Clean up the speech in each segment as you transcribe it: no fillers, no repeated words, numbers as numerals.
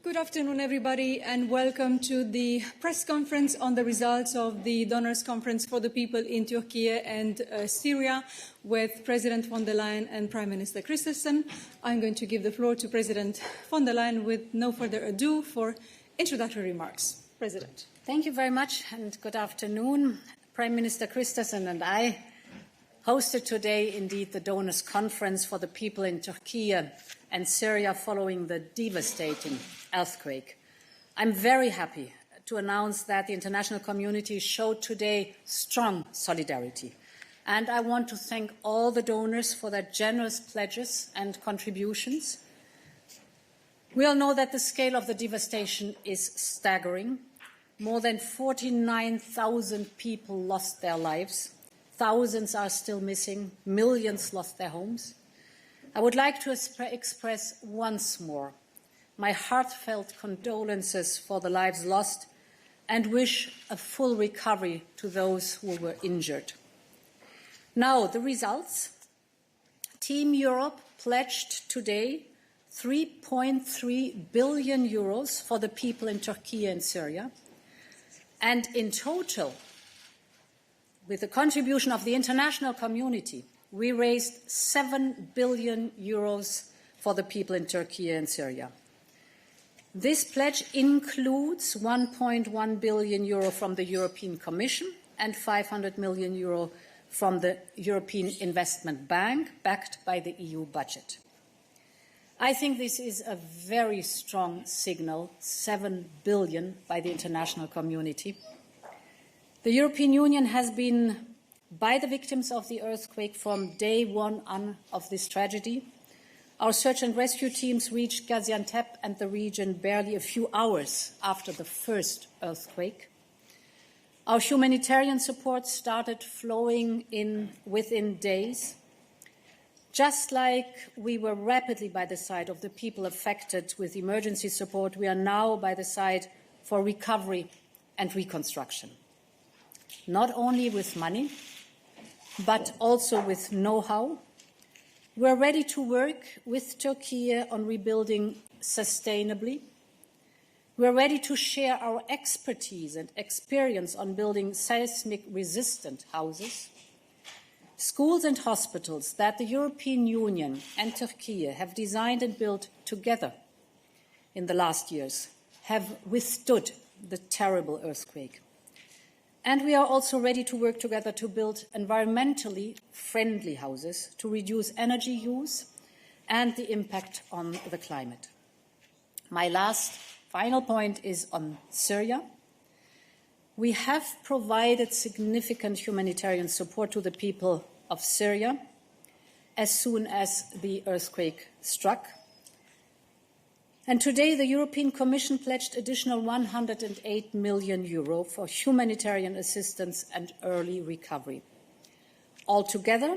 Good afternoon, everybody, and welcome to the press conference on the results of the Donors Conference for the People in Turkey and Syria with President von der Leyen and Prime Minister KRISTERSSON. I'm going to give the floor to President von der Leyen with no further ado for introductory remarks. President. Thank you very much and good afternoon. Prime Minister KRISTERSSON and I hosted today, indeed, the Donors Conference for the People in Turkey and Syria following the devastating earthquake. I'm very happy to announce that the international community showed today strong solidarity. And I want to thank all the donors for their generous pledges and contributions. We all know that the scale of the devastation is staggering. More than 49,000 people lost their lives. Thousands are still missing. Millions lost their homes. I would like to express once more my heartfelt condolences for the lives lost and wish a full recovery to those who were injured. Now, the results. Team Europe pledged today 3.3 billion euros for the people in Turkey and Syria. And in total, with the contribution of the international community, we raised 7 billion euros for the people in Turkey and Syria. This pledge includes 1.1 billion euro from the European Commission and 500 million euro from the European Investment Bank, backed by the EU budget. I think this is a very strong signal, 7 billion by the international community. The European Union has been by the victims of the earthquake from day one on of this tragedy. Our search and rescue teams reached Gaziantep and the region barely a few hours after the first earthquake. Our humanitarian support started flowing in within days. Just like we were rapidly by the side of the people affected with emergency support, we are now by the side for recovery and reconstruction. Not only with money, but also with know-how. We're ready to work with Turkey on rebuilding sustainably. We're ready to share our expertise and experience on building seismic-resistant houses. Schools and hospitals that the European Union and Turkey have designed and built together in the last years have withstood the terrible earthquake. And we are also ready to work together to build environmentally friendly houses to reduce energy use and the impact on the climate. My final point is on Syria. We have provided significant humanitarian support to the people of Syria as soon as the earthquake struck. And today, the European Commission pledged additional 108 million euro for humanitarian assistance and early recovery. Altogether,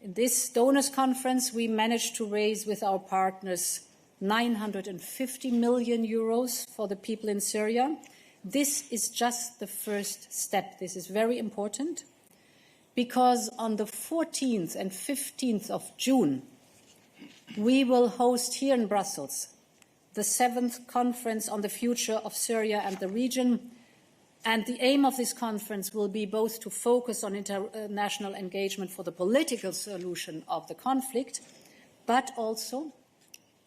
in this donors conference, we managed to raise with our partners 950 million euros for the people in Syria. This is just the first step. This is very important because on the 14th and 15th of June, we will host here in Brussels the 7th conference on the future of Syria and the region. And the aim of this conference will be both to focus on international engagement for the political solution of the conflict, but also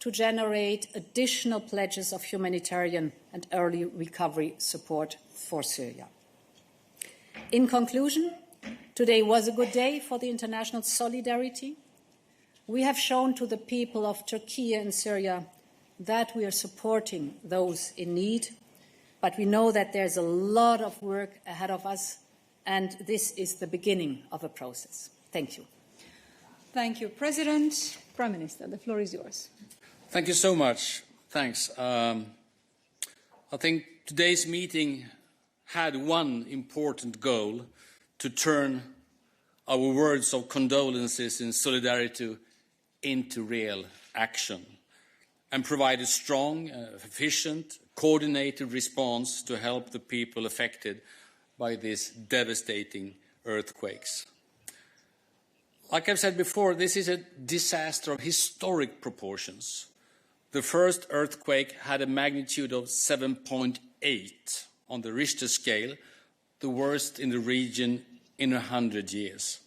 to generate additional pledges of humanitarian and early recovery support for Syria. In conclusion, today was a good day for the international solidarity. We have shown to the people of Turkey and Syria that we are supporting those in need, but we know that there's a lot of work ahead of us, and this is the beginning of a process. Thank you. Thank you, President. Prime Minister, the floor is yours. Thank you so much. Thanks. I think today's meeting had one important goal: to turn our words of condolences and solidarity into real action and provide a strong, efficient, coordinated response to help the people affected by these devastating earthquakes. Like I've said before, this is a disaster of historic proportions. The first earthquake had a magnitude of 7.8 on the Richter scale, the worst in the region in 100 years.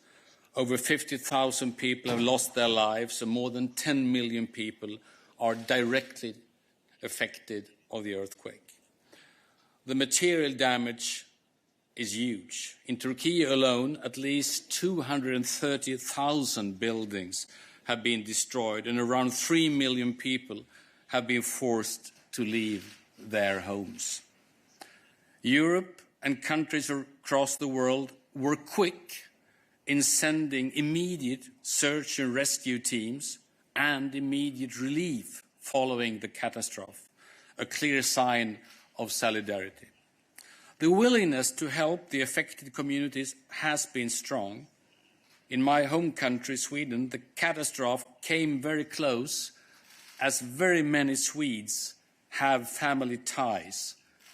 Over 50,000 people have lost their lives, and more than 10 million people are directly affected by the earthquake. The material damage is huge. In Turkey alone, at least 230,000 buildings have been destroyed, and around 3 million people have been forced to leave their homes. Europe and countries across the world were quick in sending immediate search and rescue teams and immediate relief following the catastrophe, a clear sign of solidarity. The willingness to help the affected communities has been strong. In my home country, Sweden, the catastrophe came very close, as very many Swedes have family ties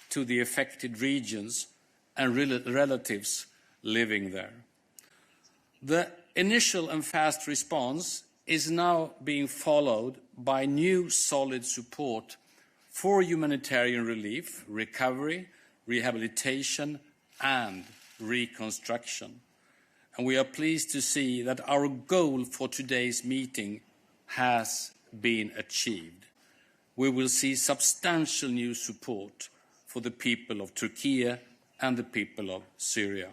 to the affected regions and relatives living there. The initial and fast response is now being followed by new solid support for humanitarian relief, recovery, rehabilitation and reconstruction. And we are pleased to see that our goal for today's meeting has been achieved. We will see substantial new support for the people of Turkey and the people of Syria.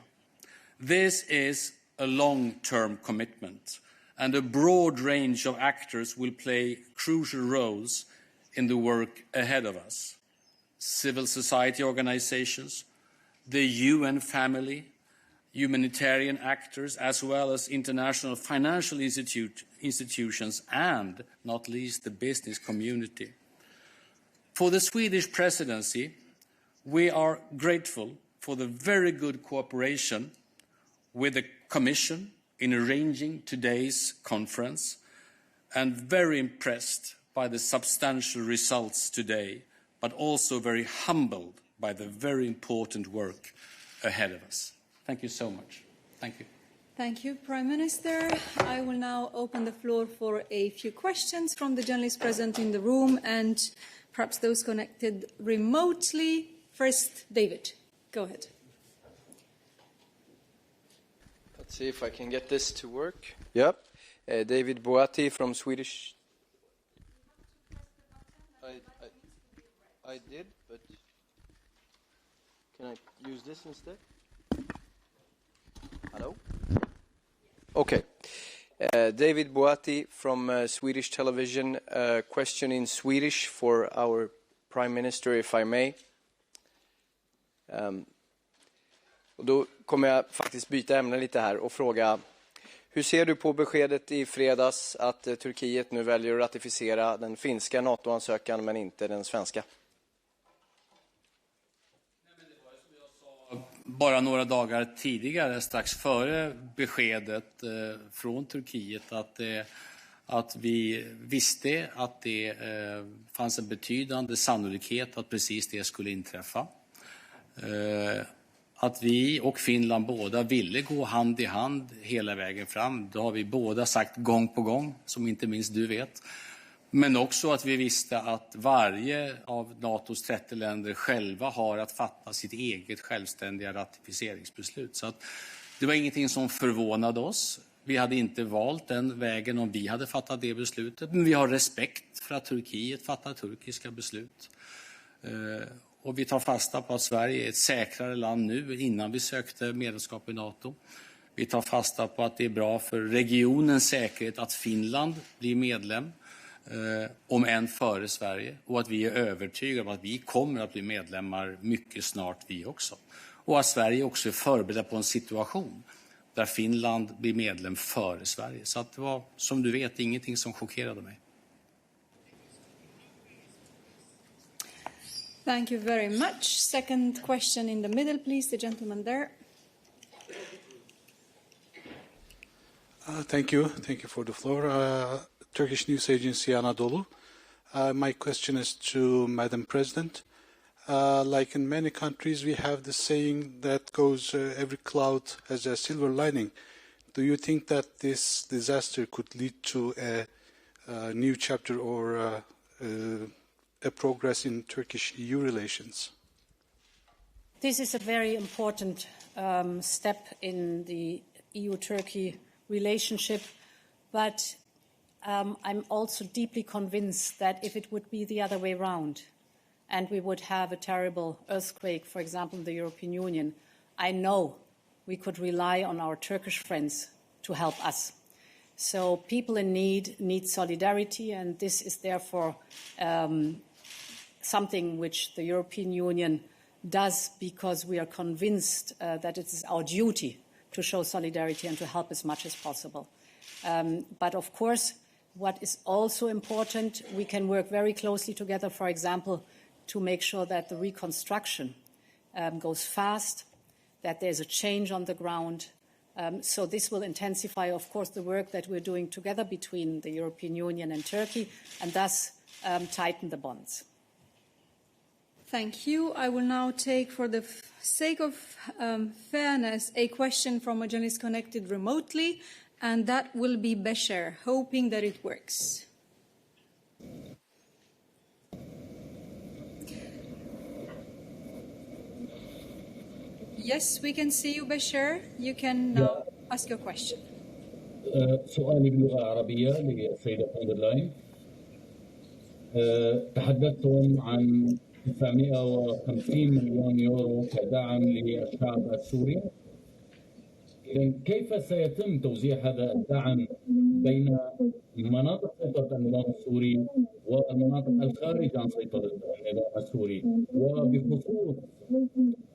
This is a long-term commitment, and a broad range of actors will play crucial roles in the work ahead of us. Civil society organizations, the UN family, humanitarian actors, as well as international financial institutions, and not least the business community. For the Swedish presidency, we are grateful for the very good cooperation with the Commission in arranging today's conference, and very impressed by the substantial results today, but also very humbled by the very important work ahead of us. Thank you so much. Thank you. Thank you, Prime Minister. I will now open the floor for a few questions from the journalists present in the room and perhaps those connected remotely. First, David, go ahead. Let's see if I can get this to work. Yep. David Boati from Swedish. I did, but can I use this instead? Hello? Okay. David Boati from Swedish television. Question in Swedish for our Prime Minister, if I may. Och då kommer jag faktiskt byta ämne lite här och fråga: hur ser du på beskedet i fredags att Turkiet nu väljer att ratificera den finska NATO-ansökan men inte den svenska? Bara några dagar tidigare, strax före beskedet från Turkiet, att vi visste att det fanns en betydande sannolikhet att precis det skulle inträffa. Att vi och Finland båda ville gå hand i hand hela vägen fram. Det har vi båda sagt gång på gång, som inte minst du vet. Men också att vi visste att varje av NATOs 30 länder själva har att fatta sitt eget självständiga ratificeringsbeslut. Så att det var ingenting som förvånade oss. Vi hade inte valt den vägen om vi hade fattat det beslutet. Men vi har respekt för att Turkiet fattar turkiska beslut. Och vi tar fasta på att Sverige är ett säkrare land nu innan vi sökte medlemskap i NATO. Vi tar fasta på att det är bra för regionens säkerhet att Finland blir medlem, om än före Sverige. Och att vi är övertygade om att vi kommer att bli medlemmar mycket snart vi också. Och att Sverige också är förberedd på en situation där Finland blir medlem före Sverige. Så att det var, som du vet, ingenting som chockerade mig. Thank you very much. Second question in the middle, please, the gentleman there. Thank you for the floor. Turkish news agency Anadolu. My question is to Madam President. Like in many countries, we have the saying that goes, every cloud has a silver lining. Do you think that this disaster could lead to a new chapter or a progress in Turkish-EU relations? This is a very important step in the EU-Turkey relationship, but I'm also deeply convinced that if it would be the other way around and we would have a terrible earthquake, for example, in the European Union, I know we could rely on our Turkish friends to help us. So people in need solidarity, and this is therefore something which the European Union does because we are convinced that it is our duty to show solidarity and to help as much as possible. But of course, what is also important, we can work very closely together, for example, to make sure that the reconstruction goes fast, that there's a change on the ground. So this will intensify, of course, the work that we're doing together between the European Union and Turkey, and thus tighten the bonds. Thank you. I will now take, for the sake of fairness, a question from a journalist connected remotely, and that will be Bashar, hoping that it works. Yes, we can see you, Bashar. You can now ask your question. سؤالي بلغة عربية للسيدة فون دير لاين. تحدثتم عن 950 مليون يورو كدعم للشعب السوري. كيف سيتم توزيع هذا الدعم بين مناطق سيطرة النظام السوري والمناطق الخارج عن سيطرة النظام السوري، وبخصوص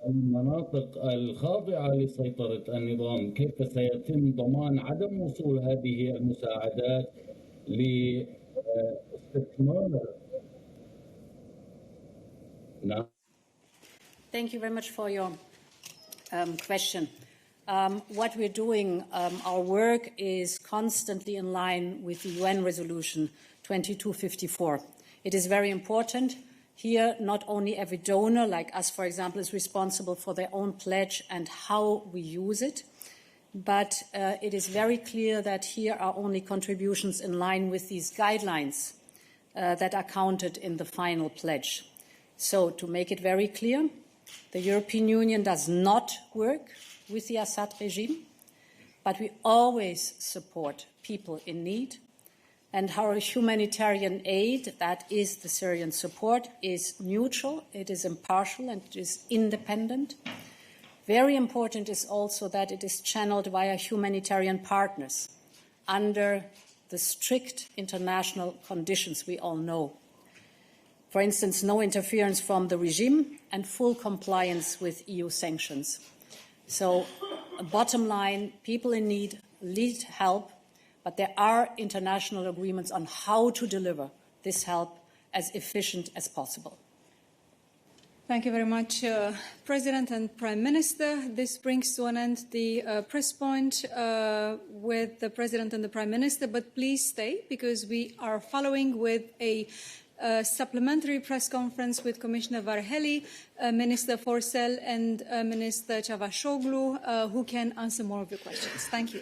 المناطق الخاضعة لسيطرة النظام كيف سيتم ضمان عدم وصول هذه المساعدات لاستثمار؟ نعم. Thank you very much for your question. What we're doing, our work is constantly in line with the UN resolution 2254. It is very important. Here, not only every donor, like us, for example, is responsible for their own pledge and how we use it, but it is very clear that here are only contributions in line with these guidelines that are counted in the final pledge. So, to make it very clear, the European Union does not work with the Assad regime, but we always support people in need. And our humanitarian aid, that is the Syrian support, is neutral, it is impartial, and it is independent. Very important is also that it is channeled via humanitarian partners under the strict international conditions we all know. For instance, no interference from the regime and full compliance with EU sanctions. So, bottom line, people in need need help, but there are international agreements on how to deliver this help as efficient as possible. Thank you very much, President and Prime Minister. This brings to an end the press point with the President and the Prime Minister, but please stay because we are following with a supplementary press conference with Commissioner Varhelyi, Minister Forcel and Minister Çavuşoğlu, who can answer more of your questions. Thank you.